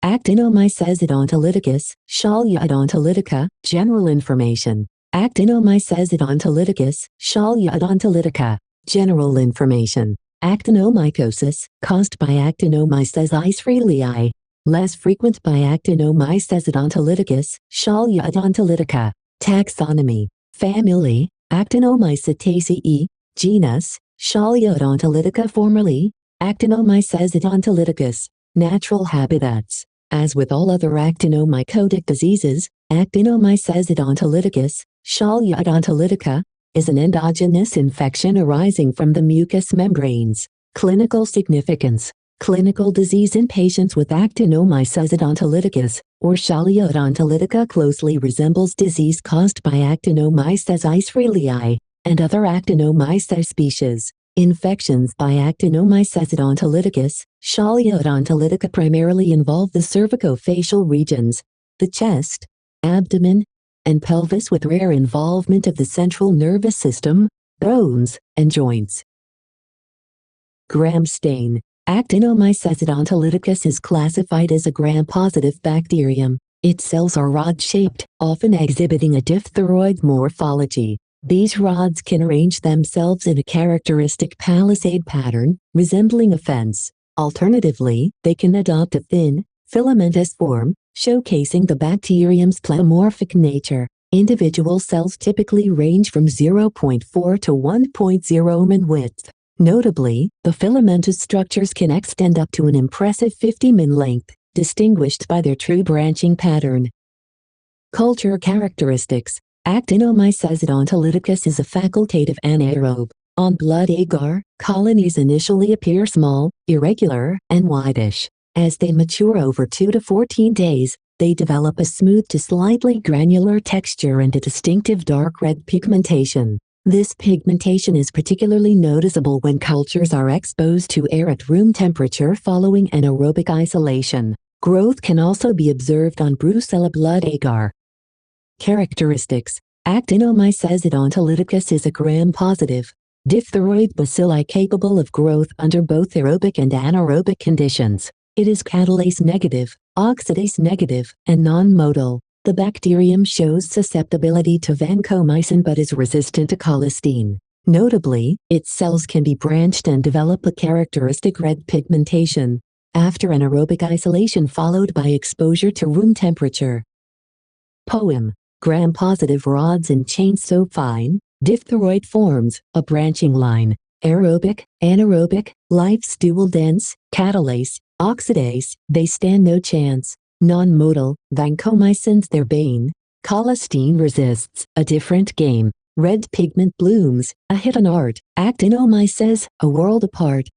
Actinomyces odontolyticus, Schaalia odontolytica, general information. Actinomyces odontolyticus, Schaalia odontolytica, general information. Actinomycosis, caused by Actinomyces israelii. Less frequent by Actinomyces odontolyticus, Schaalia odontolytica. Taxonomy. Family, Actinomycetaceae. Genus, Schaalia odontolytica. Formerly, Actinomyces odontolyticus. Natural habitats. As with all other actinomycotic diseases, Actinomyces odontolyticus, Schaalia odontolytica, is an endogenous infection arising from the mucous membranes. Clinical significance. Clinical disease in patients with Actinomyces odontolyticus, or Schaalia odontolytica, closely resembles disease caused by Actinomyces israelii and other Actinomyces species. Infections by Actinomyces odontolyticus, Schaalia odontolytica primarily involve the cervicofacial regions, the chest, abdomen, and pelvis, with rare involvement of the central nervous system, bones, and joints. Gram stain. Actinomyces odontolyticus is classified as a gram-positive bacterium. Its cells are rod-shaped, often exhibiting a diphtheroid morphology. These rods can arrange themselves in a characteristic palisade pattern, resembling a fence. Alternatively, they can adopt a thin, filamentous form, showcasing the bacterium's pleomorphic nature. Individual cells typically range from 0.4 to 1.0 mm in width. Notably, the filamentous structures can extend up to an impressive 50 mm in length, distinguished by their true branching pattern. Culture characteristics. Actinomyces odontolyticus is a facultative anaerobe. On blood agar, colonies initially appear small, irregular, and whitish. As they mature over 2 to 14 days, they develop a smooth to slightly granular texture and a distinctive dark red pigmentation. This pigmentation is particularly noticeable when cultures are exposed to air at room temperature following anaerobic isolation. Growth can also be observed on Brucella blood agar. Characteristics. Actinomyces odontolyticus is a gram-positive, diphtheroid bacilli capable of growth under both aerobic and anaerobic conditions. It is catalase negative, oxidase negative, and non-motile. The bacterium shows susceptibility to vancomycin but is resistant to colistin. Notably, its cells can be branched and develop a characteristic red pigmentation after anaerobic isolation followed by exposure to room temperature. Poem. Gram-positive rods and chains so fine, diphtheroid forms, a branching line. Aerobic, anaerobic, life stool dense, catalase, oxidase, they stand no chance. Non-motile, vancomycin's their bane. Colistin resists, a different game. Red pigment blooms, a hidden art. Actinomyces, a world apart.